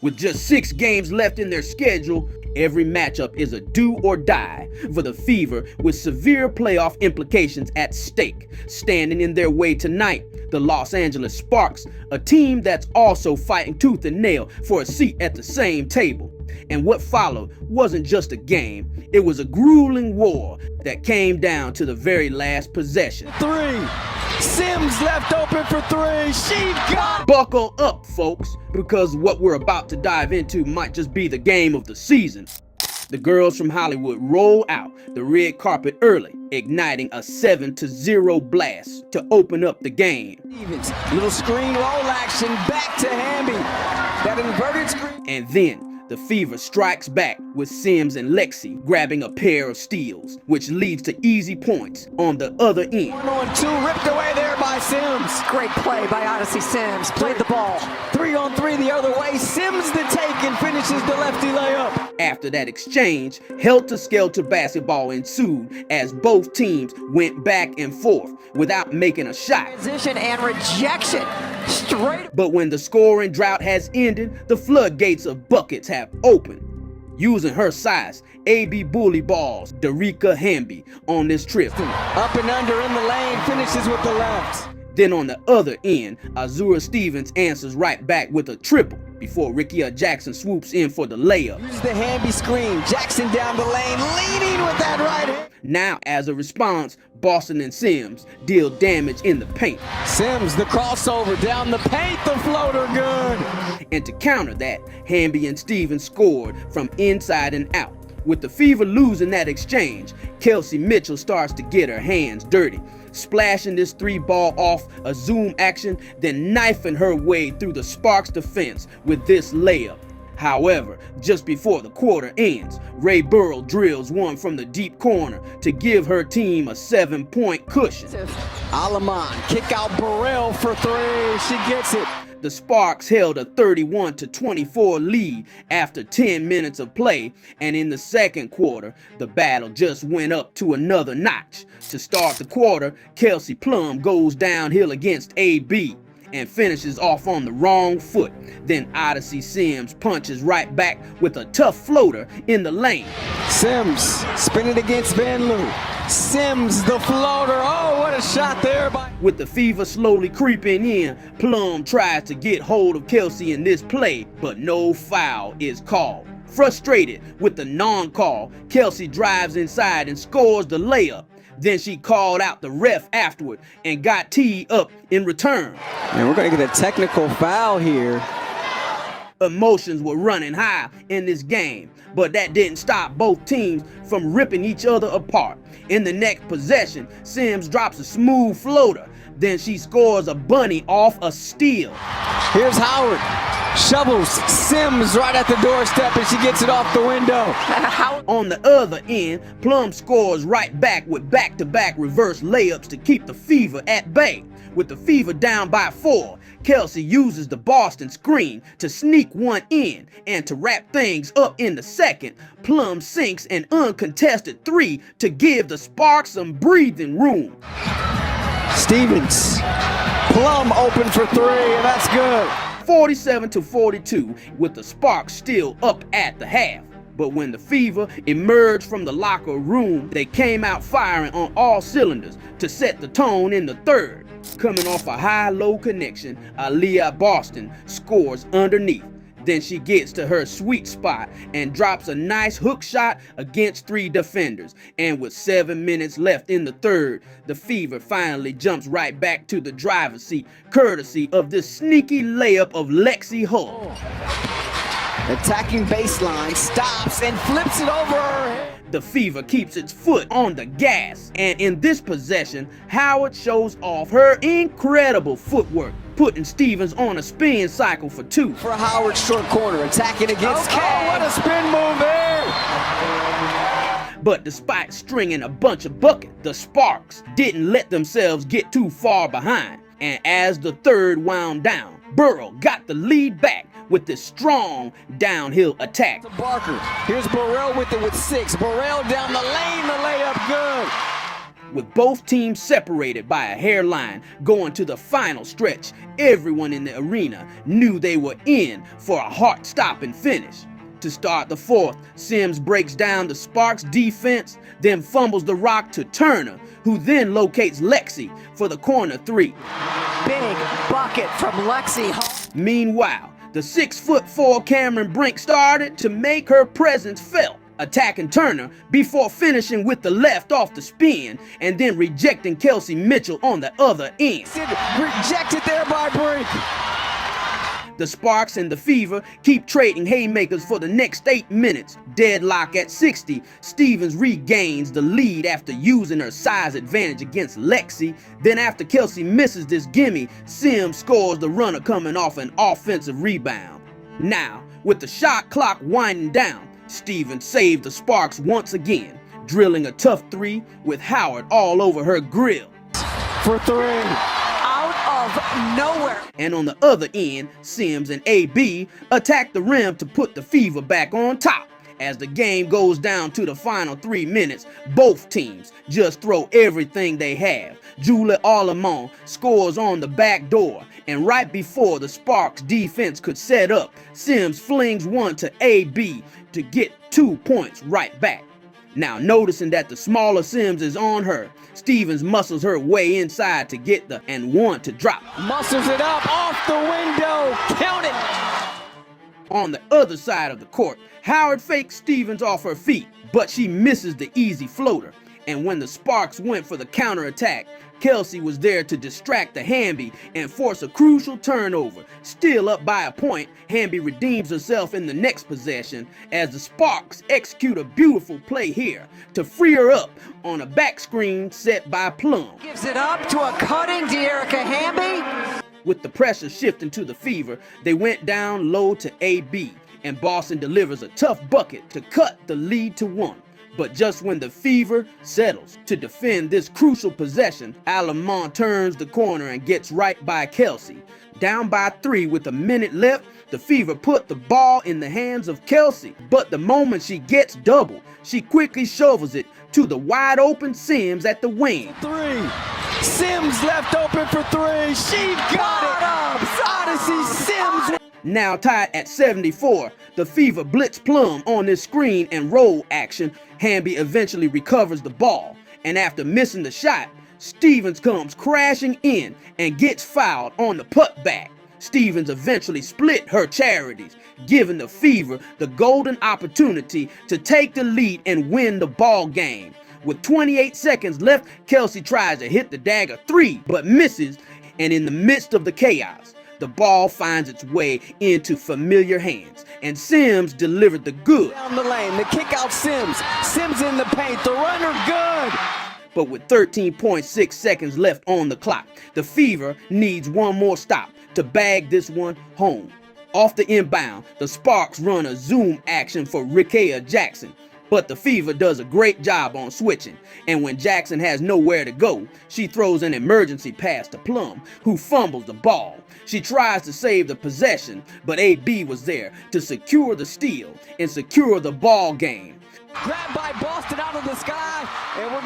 With just 6 games left in their schedule, every matchup is a do or die for the Fever, with severe playoff implications at stake. Standing in their way tonight, the Los Angeles Sparks, a team that's also fighting tooth and nail for a seat at the same table. And what followed wasn't just a game, it was a grueling war that came down to the very last possession. 3. Sims left open for 3. She got it! Buckle up, folks, because what we're about to dive into might just be the game of the season. The girls from Hollywood roll out the red carpet early, igniting a 7-0 blast to open up the game. Stevens, little screen roll action, back to Hamby. That inverted screen. And then the Fever strikes back with Sims and Lexi grabbing a pair of steals, which leads to easy points on the other end. 1-on-2, ripped away there by Sims. Great play by Odyssey Sims. Played the ball. 3-on-3 the other way. Sims the take and finishes the lefty layup. After that exchange, helter-skelter basketball ensued as both teams went back and forth without making a shot. Transition and rejection. Straight. But when the scoring drought has ended, the floodgates of buckets have opened. Using her size, AB bully balls Darica Hamby on this trip. Up and under in the lane, finishes with the left. Then on the other end, Azura Stevens answers right back with a triple before Rickea Jackson swoops in for the layup. Uses the Hamby screen, Jackson down the lane, leaning with that right hand. Now, as a response, Boston and Sims deal damage in the paint. Sims, the crossover down the paint, the floater good. And to counter that, Hamby and Stevens scored from inside and out. With the Fever losing that exchange, Kelsey Mitchell starts to get her hands dirty, splashing this 3-ball off a zoom action, then knifing her way through the Sparks defense with this layup. However, just before the quarter ends, Ray Burrell drills one from the deep corner to give her team a 7-point cushion. Alaman, kick out Burrell for 3, she gets it. The Sparks held a 31-24 lead after 10 minutes of play, and in the second quarter, the battle just went up to another notch. To start the quarter, Kelsey Plum goes downhill against AB and finishes off on the wrong foot. Then Odyssey Sims punches right back with a tough floater in the lane. Sims, spin it against Van Loo. Sims, the floater, oh, what a shot there by... With the Fever slowly creeping in, Plum tries to get hold of Kelsey in this play, but no foul is called. Frustrated with the non-call, Kelsey drives inside and scores the layup. Then she called out the ref afterward and got teed up in return. And we're going to get a technical foul here. Emotions were running high in this game, but that didn't stop both teams from ripping each other apart. In the next possession, Sims drops a smooth floater. Then she scores a bunny off a steal. Here's Howard. Shovels Sims right at the doorstep and she gets it off the window. On the other end, Plum scores right back with back-to-back reverse layups to keep the Fever at bay. With the Fever down by 4, Kelsey uses the Boston screen to sneak one in, and to wrap things up in the second, Plum sinks an uncontested 3 to give the Sparks some breathing room. Stevens, Plum open for 3, and that's good. 47-42, with the Sparks still up at the half. But when the Fever emerged from the locker room, they came out firing on all cylinders to set the tone in the third. Coming off a high-low connection, Aaliyah Boston scores underneath. Then she gets to her sweet spot and drops a nice hook shot against 3 defenders. And with 7 minutes left in the third, the Fever finally jumps right back to the driver's seat, courtesy of this sneaky layup of Lexi Hull. Attacking baseline, stops and flips it over her head. The Fever keeps its foot on the gas, and in this possession, Howard shows off her incredible footwork, putting Stevens on a spin cycle for 2. For Howard, short corner, attacking against K. What a spin move there! But despite stringing a bunch of buckets, the Sparks didn't let themselves get too far behind. And as the third wound down, Burrell got the lead back with this strong downhill attack. To Barker, here's Burrell with it with 6. Burrell down the lane, the layup good. With both teams separated by a hairline going to the final stretch, everyone in the arena knew they were in for a heart-stopping finish. To start the fourth, Sims breaks down the Sparks defense, then fumbles the rock to Turner, who then locates Lexi for the corner three. Big bucket from Lexi. Meanwhile, the 6'4" Cameron Brink started to make her presence felt, attacking Turner before finishing with the left off the spin and then rejecting Kelsey Mitchell on the other end. Rejected there by Brink. The Sparks and the Fever keep trading haymakers for the next 8 minutes. Deadlock at 60, Stevens regains the lead after using her size advantage against Lexi. Then after Kelsey misses this gimme, Sims scores the runner coming off an offensive rebound. Now, with the shot clock winding down, Stevens saved the Sparks once again, drilling a tough three with Howard all over her grill. For three. Of nowhere. And on the other end, Sims and AB attack the rim to put the Fever back on top. As the game goes down to the final 3 minutes, both teams just throw everything they have. Julie Arlemont scores on the back door, and right before the Sparks defense could set up, Sims flings one to AB to get 2 points right back. Now, noticing that the smaller Sims is on her, Stevens muscles her way inside to get the and one to drop. Muscles it up off the window. Count it. On the other side of the court, Howard fakes Stevens off her feet, but she misses the easy floater. And when the Sparks went for the counterattack, Kelsey was there to distract the Hamby and force a crucial turnover. Still up by a point, Hamby redeems herself in the next possession as the Sparks execute a beautiful play here to free her up on a back screen set by Plum. Gives it up to a cutting De'Erica Hamby. With the pressure shifting to the Fever, they went down low to AB, and Boston delivers a tough bucket to cut the lead to 1. But just when the Fever settles to defend this crucial possession, Arlemont turns the corner and gets right by Kelsey. Down by 3 with a minute left, the Fever put the ball in the hands of Kelsey. But the moment she gets double, she quickly shovels it to the wide open Sims at the wing. 3. Sims left open for 3. She got it. Odyssey Sims. Now tied at 74, the Fever blitz Plum on this screen and roll action. Hamby eventually recovers the ball, and after missing the shot, Stevens comes crashing in and gets fouled on the putback. Stevens eventually split her charities, giving the Fever the golden opportunity to take the lead and win the ball game. With 28 seconds left, Kelsey tries to hit the dagger 3, but misses, and in the midst of the chaos, the ball finds its way into familiar hands, and Sims delivered the good. Down the lane, the kick out Sims. Sims in the paint, the runner good. But with 13.6 seconds left on the clock, the Fever needs one more stop to bag this one home. Off the inbound, the Sparks run a zoom action for Rickea Jackson, but the Fever does a great job on switching, and when Jackson has nowhere to go, she throws an emergency pass to Plum, who fumbles the ball. She tries to save the possession, but AB was there to secure the steal and secure the ball game. Grabbed by Boston out of the sky, and we're